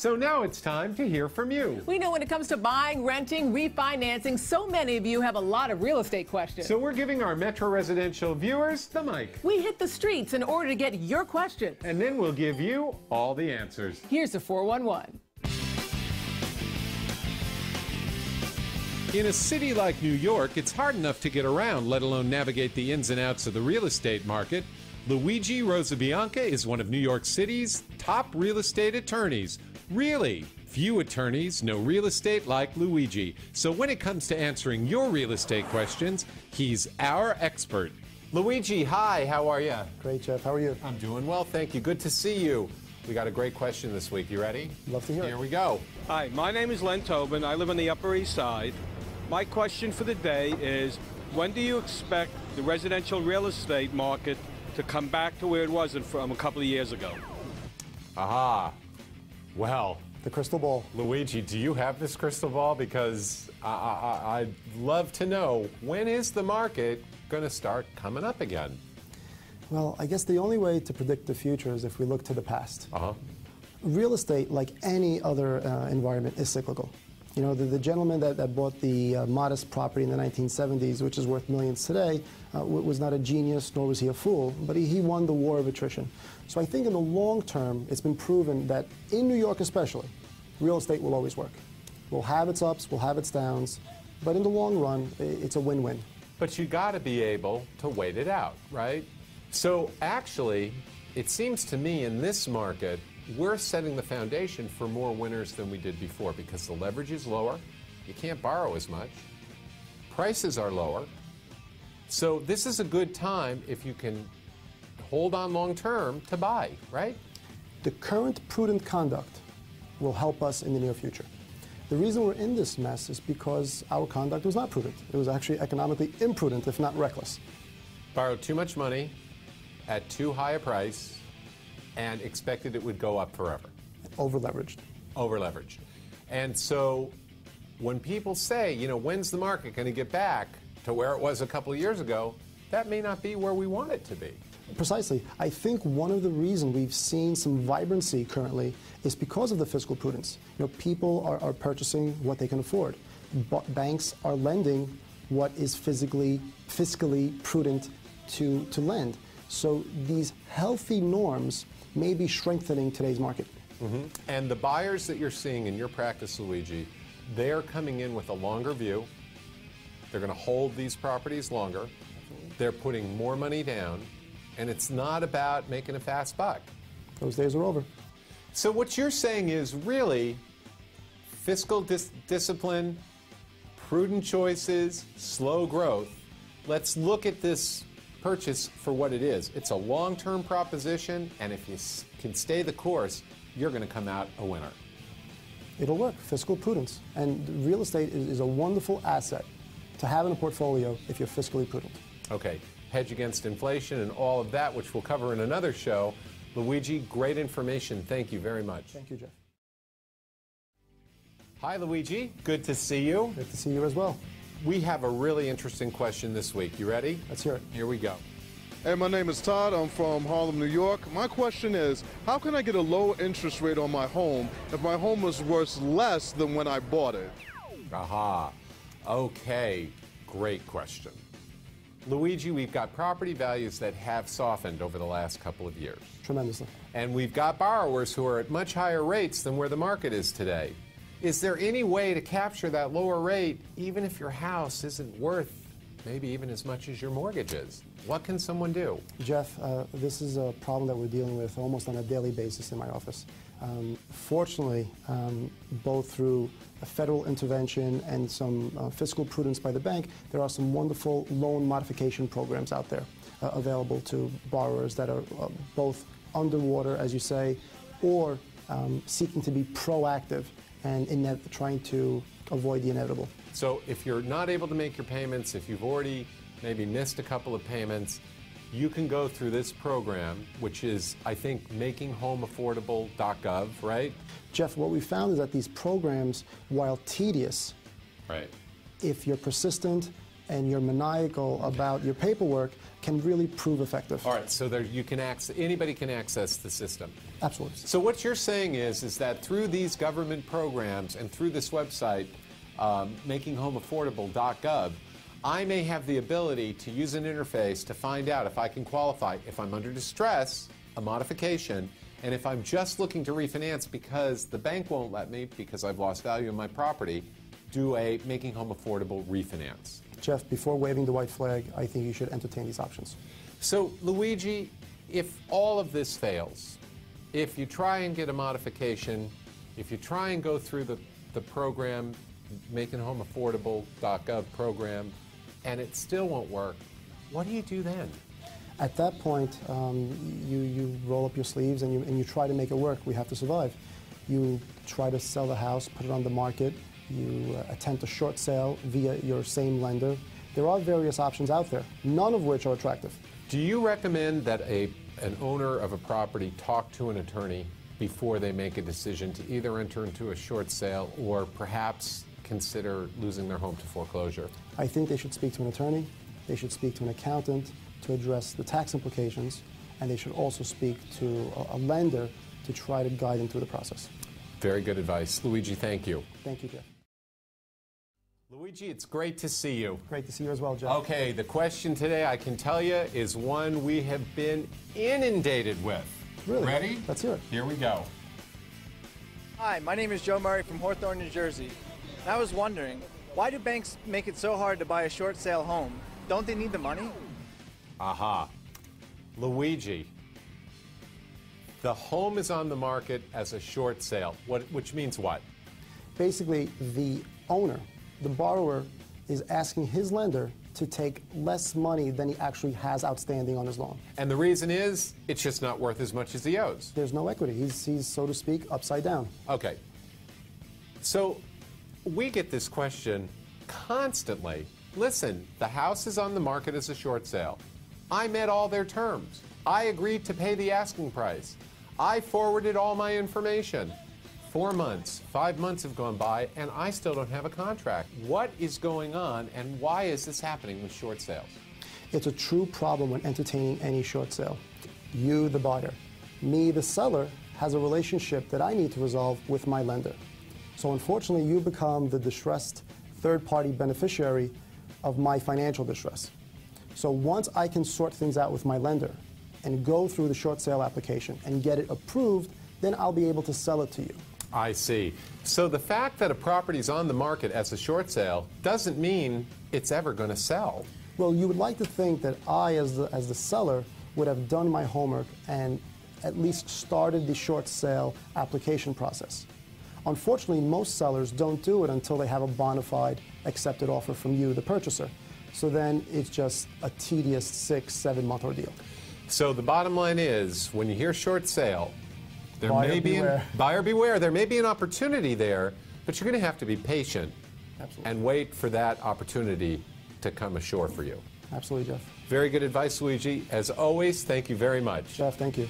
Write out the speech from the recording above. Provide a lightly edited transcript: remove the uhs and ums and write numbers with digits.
So now it's time to hear from you. We know when it comes to buying, renting, refinancing, so many of you have a lot of real estate questions. So we're giving our Metro Residential viewers the mic. We hit the streets in order to get your questions. And then we'll give you all the answers. Here's the 411. In a city like New York, it's hard enough to get around, let alone navigate the ins and outs of the real estate market. Luigi Rosabianca is one of New York City's top real estate attorneys. Really, few attorneys know real estate like Luigi. So when it comes to answering your real estate questions, he's our expert. Luigi, hi, how are you? Great, Jeff. How are you? I'm doing well, thank you. Good to see you. We got a great question this week. You ready? Love to hear it. Here we go. Hi, my name is Len Tobin. I live on the Upper East Side. My question for the day is, when do you expect the residential real estate market to come back to where it was from a couple of years ago? Aha. Well, the crystal ball. Luigi, do you have this crystal ball? Because I'd love to know, when is the market going to start coming up again? Well, I guess the only way to predict the future is if we look to the past. Real estate, like any other environment, is cyclical. You know, the gentleman that bought the modest property in the 1970s, which is worth millions today, was not a genius, nor was he a fool, but he won the war of attrition. So I think in the long term, it's been proven that in New York especially, real estate will always work. We'll have its ups, we'll have its downs, but in the long run, it's a win-win. But you got to be able to wait it out, right? So actually, it seems to me in this market, we're setting the foundation for more winners than we did before because the leverage is lower, you can't borrow as much, prices are lower. So this is a good time if you can hold on long term to buy, right? The current prudent conduct will help us in the near future. The reason we're in this mess is because our conduct was not prudent. It was actually economically imprudent, if not reckless. Borrowed too much money at too high a price and expected it would go up forever. Over-leveraged. Over-leveraged. And so when people say, you know, when's the market going to get back to where it was a couple of years ago, that may not be where we want it to be. Precisely. I think one of the reasons we've seen some vibrancy currently is because of the fiscal prudence. You know, people are purchasing what they can afford. Banks are lending what is fiscally prudent to lend. So these healthy norms may be strengthening today's market. And the buyers that you're seeing in your practice, Luigi, they're coming in with a longer view. They're going to hold these properties longer. They're putting more money down. And it's not about making a fast buck. Those days are over. So what you're saying is really fiscal discipline, prudent choices, slow growth. Let's look at this purchase for what it is. It's a long-term proposition, and if you can stay the course, you're going to come out a winner. It'll work. Fiscal prudence. And real estate is a wonderful asset to have in a portfolio if you're fiscally prudent. Okay. Hedge against inflation and all of that, which we'll cover in another show. Luigi, great information. Thank you very much. Thank you, Jeff. Hi, Luigi. Good to see you. Good to see you as well. We have a really interesting question this week. You ready? Let's hear it. Here we go. Hey, my name is Todd. I'm from Harlem, New York. My question is, how can I get a low interest rate on my home if my home was worth less than when I bought it? Aha. Okay. Great question. Luigi, we've got property values that have softened over the last couple of years. Tremendously. And we've got borrowers who are at much higher rates than where the market is today. Is there any way to capture that lower rate even if your house isn't worth maybe even as much as your mortgage is? What can someone do? Jeff, this is a problem that we're dealing with almost on a daily basis in my office. Fortunately, both through a federal intervention and some fiscal prudence by the bank, there are some wonderful loan modification programs out there available to borrowers that are both underwater, as you say, or seeking to be proactive and trying to avoid the inevitable. So if you're not able to make your payments, if you've already maybe missed a couple of payments, you can go through this program, which is, I think, makinghomeaffordable.gov, right? Jeff, what we found is that these programs, while tedious, right, if you're persistent and you're maniacal about your paperwork can really prove effective. All right, so there you can anybody can access the system. Absolutely. So what you're saying is that through these government programs and through this website, makinghomeaffordable.gov, I may have the ability to use an interface to find out if I can qualify, if I'm under distress, a modification, and if I'm just looking to refinance because the bank won't let me because I've lost value in my property, do a Making Home Affordable refinance. Jeff, before waving the white flag, I think you should entertain these options. So, Luigi, if all of this fails, if you try and get a modification, if you try and go through the program, makinghomeaffordable.gov program, and it still won't work, what do you do then? At that point, you roll up your sleeves and you try to make it work. We have to survive. You try to sell the house, put it on the market. You attempt a short sale via your same lender. There are various options out there, none of which are attractive. Do you recommend that an owner of a property talk to an attorney before they make a decision to either enter into a short sale or perhaps consider losing their home to foreclosure? I think they should speak to an attorney, they should speak to an accountant to address the tax implications, and they should also speak to a lender to try to guide them through the process. Very good advice. Luigi, thank you. Thank you, Jeff. Luigi, it's great to see you. Great to see you as well, Jeff. Okay, the question today, I can tell you, is one we have been inundated with. Really? Ready? Let's hear it. Here we go. Hi, my name is Joe Murray from Hawthorne, New Jersey. And I was wondering, why do banks make it so hard to buy a short sale home? Don't they need the money? Aha. Luigi, the home is on the market as a short sale, which means what? Basically, the owner, the borrower, is asking his lender to take less money than he actually has outstanding on his loan. And the reason is, it's just not worth as much as he owes. There's no equity. He's so to speak, upside down. Okay. So we get this question constantly. Listen, the house is on the market as a short sale. I met all their terms. I agreed to pay the asking price. I forwarded all my information. 4 months, 5 months have gone by, and I still don't have a contract. What is going on, and why is this happening with short sales? It's a true problem when entertaining any short sale. You, the buyer. Me, the seller, has a relationship that I need to resolve with my lender. So unfortunately, you become the distressed third-party beneficiary of my financial distress. So once I can sort things out with my lender and go through the short sale application and get it approved, then I'll be able to sell it to you. I see. So the fact that a property is on the market as a short sale doesn't mean it's ever going to sell. Well, you would like to think that I, as the seller, would have done my homework and at least started the short sale application process. Unfortunately, most sellers don't do it until they have a bona fide accepted offer from you, the purchaser. So then it's just a tedious 6-7 month ordeal. So the bottom line is, when you hear short sale, Buyer beware. Buyer beware. There may be an opportunity there, but you're going to have to be patient. Absolutely. And wait for that opportunity to come ashore for you. Absolutely, Jeff. Very good advice, Luigi. As always, thank you very much. Jeff, thank you.